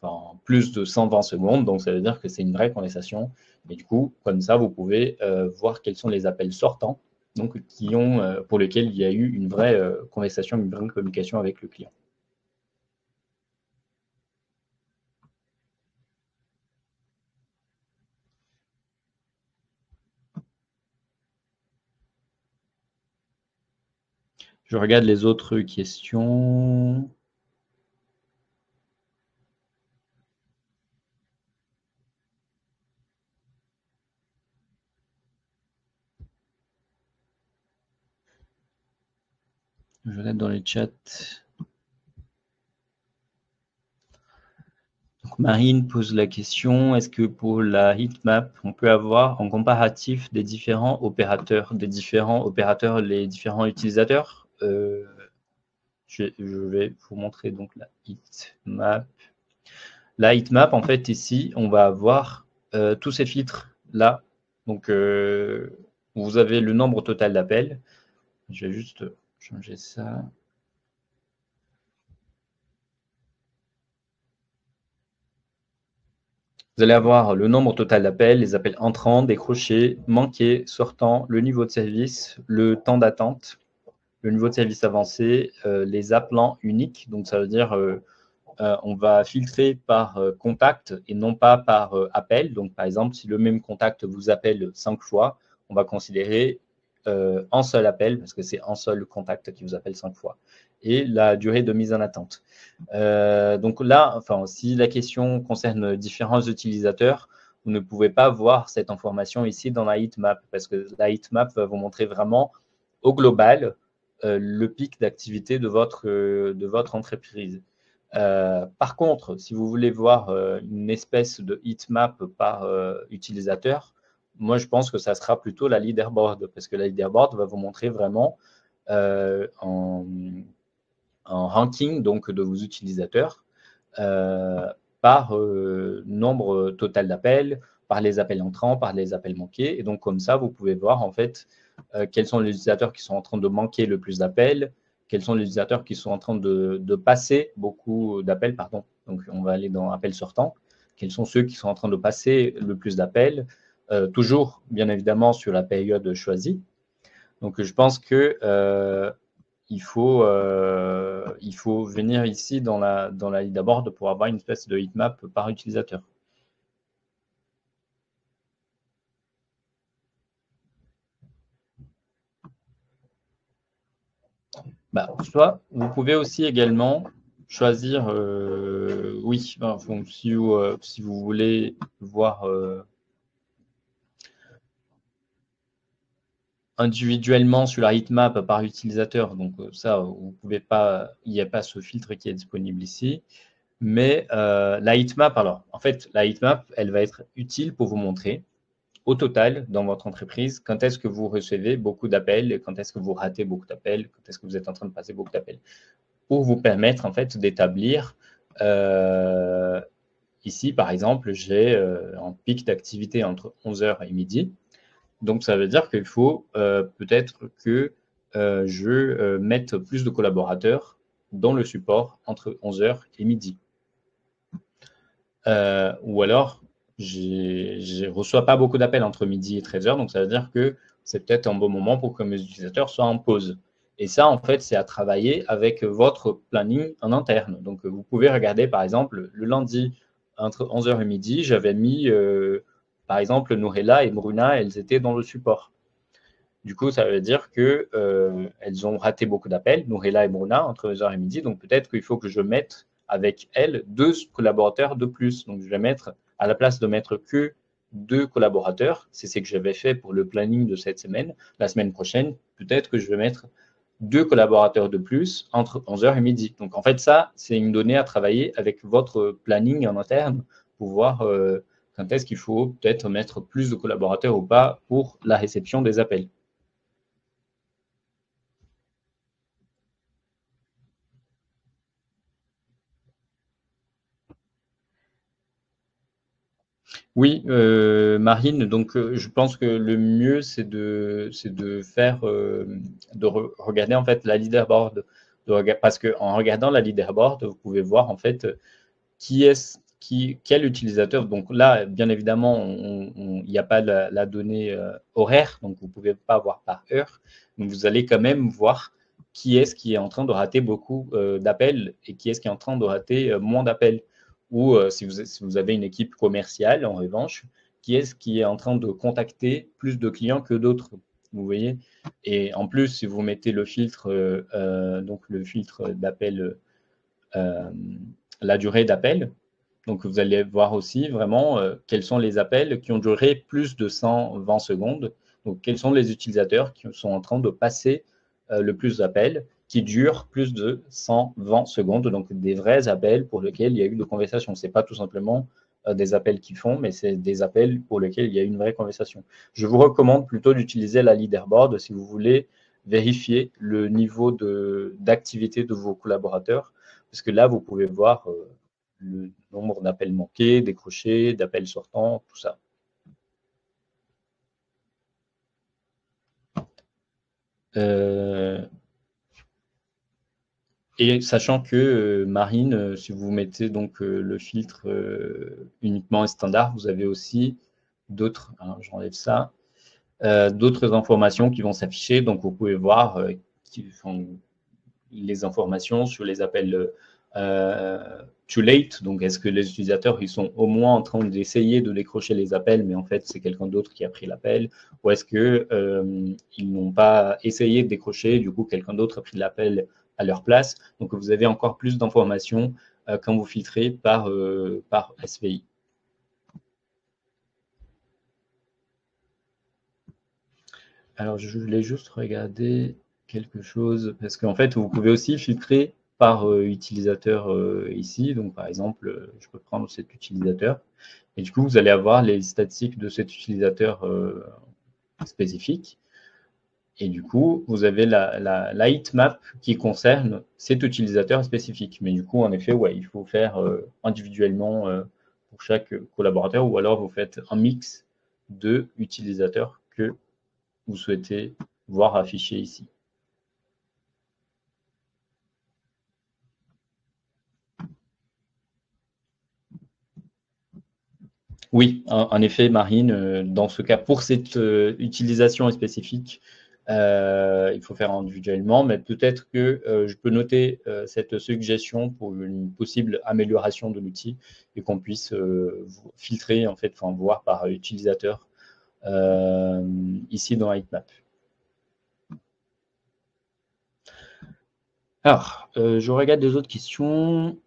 plus de 120 secondes. Donc, ça veut dire que c'est une vraie conversation. Et du coup, comme ça, vous pouvez voir quels sont les appels sortants donc, pour lesquels il y a eu une vraie conversation, une vraie communication avec le client. Je regarde les autres questions. Je regarde dans les chats. Donc Marine pose la question, est-ce que pour la heatmap, on peut avoir en comparatif des différents opérateurs, les différents utilisateurs je vais vous montrer donc la heatmap. La heatmap, en fait, ici, on va avoir tous ces filtres-là. Donc, vous avez le nombre total d'appels. Je vais juste changer ça. Vous allez avoir le nombre total d'appels, les appels entrants, décrochés, manqués, sortants, le niveau de service, le temps d'attente, le niveau de service avancé, les appelants uniques. Donc, ça veut dire on va filtrer par contact et non pas par appel. Donc, par exemple, si le même contact vous appelle 5 fois, on va considérer un seul appel parce que c'est un seul contact qui vous appelle 5 fois. Et la durée de mise en attente. Donc là, si la question concerne différents utilisateurs, vous ne pouvez pas voir cette information ici dans la heatmap parce que la heatmap va vous montrer vraiment au global le pic d'activité de votre entreprise. Par contre, si vous voulez voir une espèce de heatmap par utilisateur, moi, je pense que ça sera plutôt la leaderboard, parce que la leaderboard va vous montrer vraiment en ranking donc, de vos utilisateurs par nombre total d'appels, par les appels entrants, par les appels manqués. Et donc, comme ça, vous pouvez voir en fait quels sont les utilisateurs qui sont en train de manquer le plus d'appels, quels sont les utilisateurs qui sont en train de passer beaucoup d'appels, pardon. Donc, on va aller dans appels sortants. Quels sont ceux qui sont en train de passer le plus d'appels, toujours, bien évidemment, sur la période choisie. Donc, je pense que il faut venir ici dans la leaderboard pour avoir une espèce de heatmap par utilisateur. Soit vous pouvez aussi également choisir, oui, enfin, si vous voulez voir individuellement sur la heatmap par utilisateur, donc ça, vous pouvez pas, il n'y a pas ce filtre qui est disponible ici. Mais la heatmap, alors, en fait, la heatmap, elle va être utile pour vous montrer au total dans votre entreprise quand est-ce que vous recevez beaucoup d'appels, quand est-ce que vous ratez beaucoup d'appels, quand est-ce que vous êtes en train de passer beaucoup d'appels, pour vous permettre en fait d'établir ici, par exemple, j'ai un pic d'activité entre 11h et midi. Donc, ça veut dire qu'il faut peut-être que je mette plus de collaborateurs dans le support entre 11h et midi. Ou alors, je ne reçois pas beaucoup d'appels entre midi et 13h, donc ça veut dire que c'est peut-être un bon moment pour que mes utilisateurs soient en pause. Et ça, en fait, c'est à travailler avec votre planning en interne. Donc, vous pouvez regarder, par exemple, le lundi, entre 11h et midi, j'avais mis, par exemple, Nourella et Bruna, elles étaient dans le support. Du coup, ça veut dire qu'elles ont raté beaucoup d'appels, Nourella et Bruna, entre 11h et midi. Donc, peut-être qu'il faut que je mette avec elles 2 collaborateurs de plus. Donc, je vais mettre, à la place de mettre que 2 collaborateurs, c'est ce que j'avais fait pour le planning de cette semaine. La semaine prochaine, peut-être que je vais mettre 2 collaborateurs de plus entre 11h et midi. Donc, en fait, ça, c'est une donnée à travailler avec votre planning en interne pour voir quand est-ce qu'il faut peut-être mettre plus de collaborateurs ou pas pour la réception des appels. Oui, Marine, donc je pense que le mieux, c'est de faire, regarder en fait la leaderboard. Parce qu'en regardant la leaderboard, vous pouvez voir en fait quel utilisateur. Donc là, bien évidemment, il n'y a pas la donnée horaire, donc vous ne pouvez pas voir par heure. Donc vous allez quand même voir qui est-ce qui est en train de rater beaucoup d'appels et qui est-ce qui est en train de rater moins d'appels. Ou si vous avez une équipe commerciale, en revanche, qui est-ce qui est en train de contacter plus de clients que d'autres. Vous voyez. Et en plus, si vous mettez le filtre, donc le filtre d'appel, la durée d'appel, donc vous allez voir aussi vraiment quels sont les appels qui ont duré plus de 120 secondes. Donc quels sont les utilisateurs qui sont en train de passer le plus d'appels qui durent plus de 120 secondes. Donc des vrais appels pour lesquels il y a eu de conversation. Ce n'est pas tout simplement des appels qu'ils font, mais c'est des appels pour lesquels il y a eu une vraie conversation. Je vous recommande plutôt d'utiliser la leaderboard si vous voulez vérifier le niveau d'activité de vos collaborateurs, parce que là, vous pouvez voir le nombre d'appels manqués, décrochés, d'appels sortants, tout ça. Et sachant que Marine, si vous mettez donc le filtre uniquement standard, vous avez aussi d'autres, j'enlève ça, d'autres informations qui vont s'afficher. Donc vous pouvez voir les informations sur les appels too late. Donc, est-ce que les utilisateurs ils sont au moins en train d'essayer de décrocher les appels, mais en fait, c'est quelqu'un d'autre qui a pris l'appel, ou est-ce que ils n'ont pas essayé de décrocher, du coup, quelqu'un d'autre a pris l'appel à leur place. Donc, vous avez encore plus d'informations quand vous filtrez par SVI. Alors, je voulais juste regarder quelque chose, parce qu'en fait, vous pouvez aussi filtrer par utilisateur ici. Donc, par exemple, je peux prendre cet utilisateur. Et du coup, vous allez avoir les statistiques de cet utilisateur spécifique. Et du coup, vous avez la heatmap qui concerne cet utilisateur spécifique. Mais du coup, en effet, ouais, il faut faire individuellement pour chaque collaborateur, ou alors vous faites un mix de utilisateurs que vous souhaitez voir affichés ici. Oui, en effet, Marine, dans ce cas, pour cette utilisation spécifique, il faut faire individuellement, mais peut-être que je peux noter cette suggestion pour une possible amélioration de l'outil et qu'on puisse filtrer, en fait, enfin, voir par utilisateur ici dans Heatmap. Alors, je regarde les autres questions.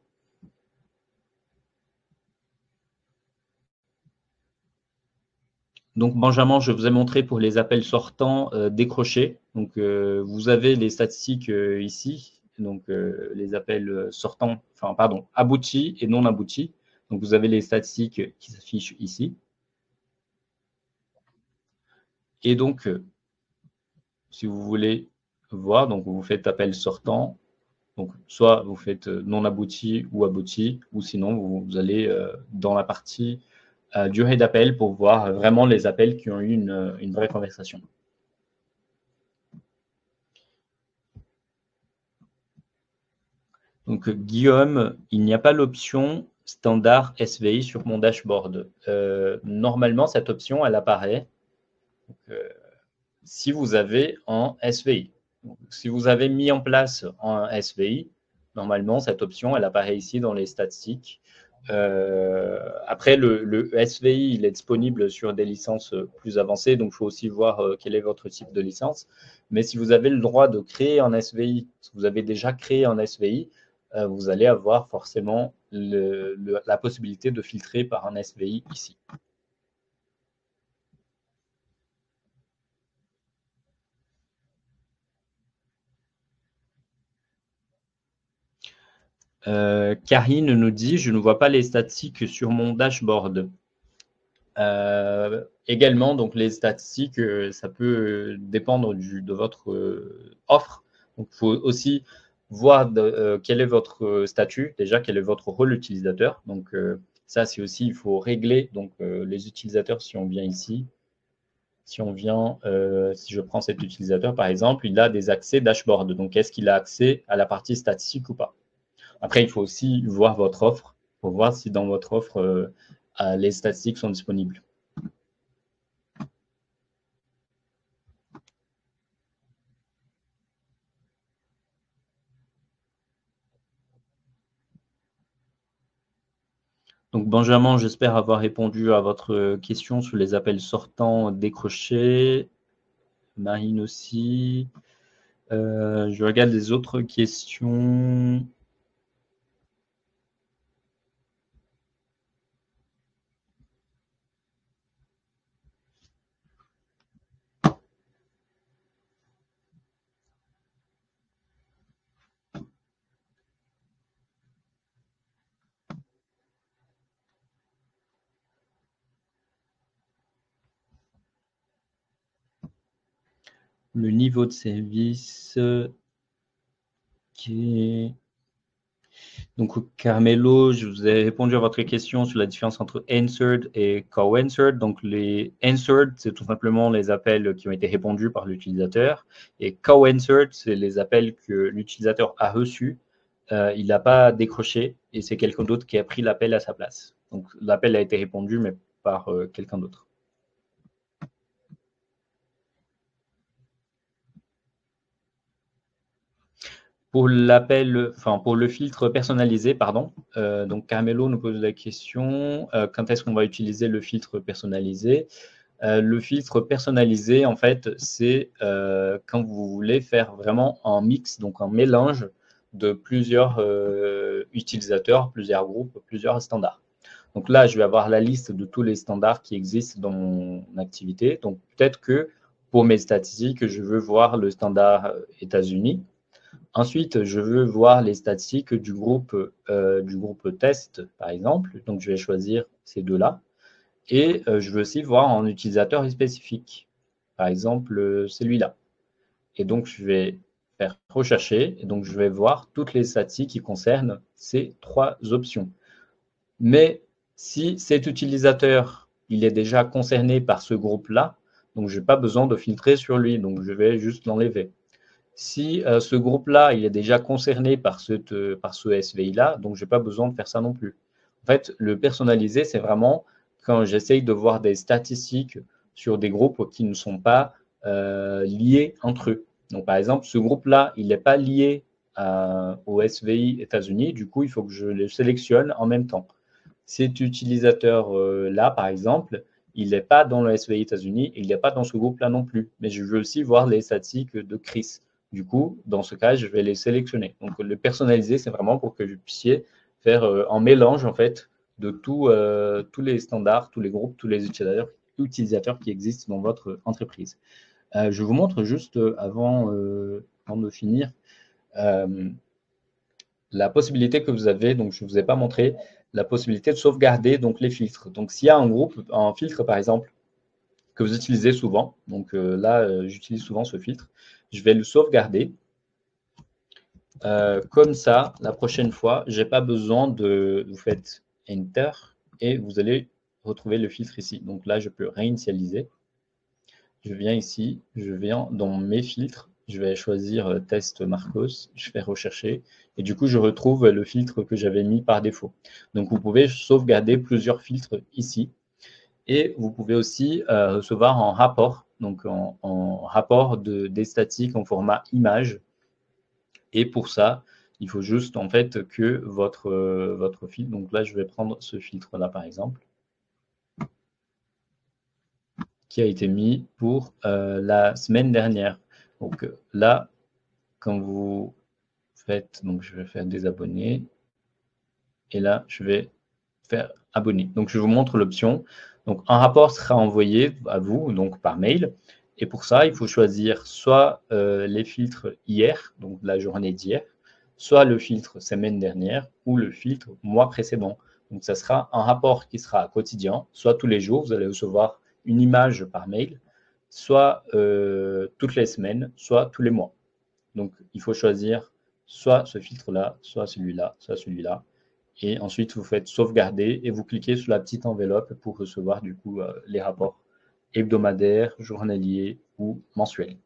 Donc, Benjamin, je vous ai montré pour les appels sortants décrochés. Donc, vous avez les statistiques ici. Donc, les appels sortants, enfin, pardon, aboutis et non aboutis. Donc, vous avez les statistiques qui s'affichent ici. Et donc, si vous voulez voir, donc vous faites appel sortant. Donc, soit vous faites non abouti ou abouti, ou sinon vous allez dans la partie durée d'appel pour voir vraiment les appels qui ont eu une vraie conversation. Donc, Guillaume, il n'y a pas l'option standard SVI sur mon dashboard. Normalement, cette option, elle apparaît donc, si vous avez un SVI. Donc, si vous avez mis en place un SVI, normalement, cette option, elle apparaît ici dans les statistiques. Après, le SVI, il est disponible sur des licences plus avancées, donc il faut aussi voir quel est votre type de licence. Mais si vous avez le droit de créer un SVI, si vous avez déjà créé un SVI, vous allez avoir forcément la possibilité de filtrer par un SVI ici. Karine nous dit « Je ne vois pas les statistiques sur mon dashboard ». Également, donc les statistiques, ça peut dépendre de votre offre. Donc, il faut aussi voir quel est votre statut, déjà quel est votre rôle utilisateur. Donc, ça, c'est aussi, il faut régler donc, les utilisateurs si on vient ici. Si on vient, si je prends cet utilisateur, par exemple, il a des accès dashboard. Donc, est-ce qu'il a accès à la partie statistique ou pas? Après, il faut aussi voir votre offre pour voir si dans votre offre, les statistiques sont disponibles. Donc, Benjamin, j'espère avoir répondu à votre question sur les appels sortants décrochés. Marine aussi. Je regarde les autres questions. Le niveau de service qui est... Donc, Carmelo, je vous ai répondu à votre question sur la différence entre answered et co-answered. Donc, les answered, c'est tout simplement les appels qui ont été répondus par l'utilisateur. Et co-answered, c'est les appels que l'utilisateur a reçus. Il n'a pas décroché et c'est quelqu'un d'autre qui a pris l'appel à sa place. Donc, l'appel a été répondu, mais par quelqu'un d'autre. Pour l'appel, enfin pour le filtre personnalisé, pardon. Donc Carmelo nous pose la question quand est-ce qu'on va utiliser le filtre personnalisé? Le filtre personnalisé, en fait, c'est quand vous voulez faire vraiment un mix, donc un mélange de plusieurs utilisateurs, plusieurs groupes, plusieurs standards. Donc là, je vais avoir la liste de tous les standards qui existent dans mon activité. Donc peut-être que Pour mes statistiques, je veux voir le standard États-Unis. Ensuite, je veux voir les statistiques du groupe test, par exemple. Donc, je vais choisir ces deux-là. Et je veux aussi voir en utilisateur spécifique. Par exemple, celui-là. Et donc, je vais faire rechercher. Et donc, je vais voir toutes les statistiques qui concernent ces trois options. Mais si cet utilisateur, il est déjà concerné par ce groupe-là, donc je n'ai pas besoin de filtrer sur lui. Donc, je vais juste l'enlever. Si ce groupe-là, il est déjà concerné par ce SVI-là, donc je n'ai pas besoin de faire ça non plus. En fait, le personnalisé, c'est vraiment quand j'essaye de voir des statistiques sur des groupes qui ne sont pas liés entre eux. Donc, par exemple, ce groupe-là, il n'est pas lié au SVI États-Unis, du coup, il faut que je le sélectionne en même temps. Cet utilisateur-là, par exemple, il n'est pas dans le SVI États-Unis, il n'est pas dans ce groupe-là non plus. Mais je veux aussi voir les statistiques de Chris. Du coup, dans ce cas, je vais les sélectionner. Donc, le personnalisé, c'est vraiment pour que vous puissiez faire un mélange, en fait, de tous les standards, tous les groupes, tous les utilisateurs qui existent dans votre entreprise. Je vous montre juste avant de finir la possibilité que vous avez, donc je ne vous ai pas montré, la possibilité de sauvegarder donc, les filtres. Donc, s'il y a un filtre, par exemple, que vous utilisez souvent, donc là, j'utilise souvent ce filtre, je vais le sauvegarder. Comme ça, la prochaine fois, je n'ai pas besoin de... Vous faites Enter et vous allez retrouver le filtre ici. Donc là, je peux réinitialiser. Je viens ici, je viens dans mes filtres, je vais choisir test Marcos, je fais rechercher et du coup, je retrouve le filtre que j'avais mis par défaut. Donc, vous pouvez sauvegarder plusieurs filtres ici et vous pouvez aussi recevoir en rapport, donc en rapport des statistiques en format image. Et pour ça, il faut juste en fait que votre filtre, donc là, je vais prendre ce filtre-là par exemple, qui a été mis pour la semaine dernière. Donc là, quand vous faites, donc je vais faire désabonner, et là, je vais faire abonner. Donc je vous montre l'option. Donc un rapport sera envoyé à vous, donc par mail. Et pour ça, il faut choisir soit les filtres hier, donc la journée d'hier, soit le filtre semaine dernière ou le filtre mois précédent. Donc ça sera un rapport qui sera quotidien, soit tous les jours, vous allez recevoir une image par mail, soit toutes les semaines, soit tous les mois. Donc il faut choisir soit ce filtre-là, soit celui-là, soit celui-là. Et ensuite, vous faites sauvegarder et vous cliquez sur la petite enveloppe pour recevoir du coup les rapports hebdomadaires, journaliers ou mensuels.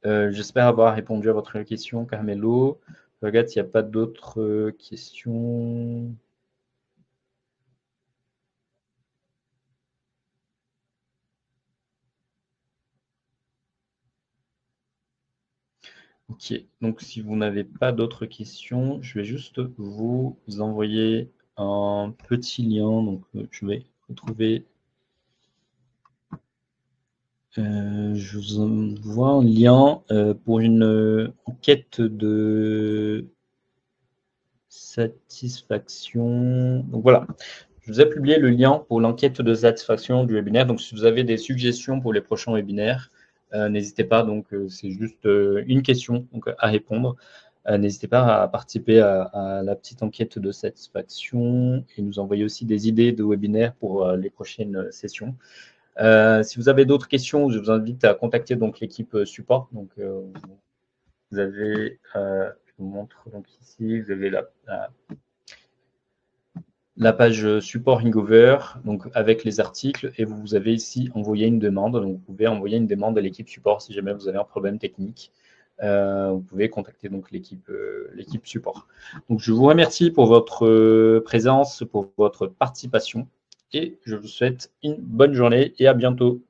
J'espère avoir répondu à votre question, Carmelo. Je regarde s'il n'y a pas d'autres questions. Ok, donc si vous n'avez pas d'autres questions, je vais juste vous envoyer un petit lien. Donc je vais retrouver. Je vous envoie un lien pour une enquête de satisfaction. Donc voilà, je vous ai publié le lien pour l'enquête de satisfaction du webinaire. Donc si vous avez des suggestions pour les prochains webinaires, n'hésitez pas. Donc c'est juste une question donc, à répondre. N'hésitez pas à participer à la petite enquête de satisfaction et nous envoyer aussi des idées de webinaires pour les prochaines sessions. Si vous avez d'autres questions, je vous invite à contacter donc l'équipe support. Donc, vous avez, je vous montre donc ici, vous avez la page support Ringover, donc avec les articles, et vous avez ici envoyé une demande. Donc, vous pouvez envoyer une demande à l'équipe support si jamais vous avez un problème technique. Vous pouvez contacter donc l'équipe support. Donc, je vous remercie pour votre présence, pour votre participation, et je vous souhaite une bonne journée et à bientôt.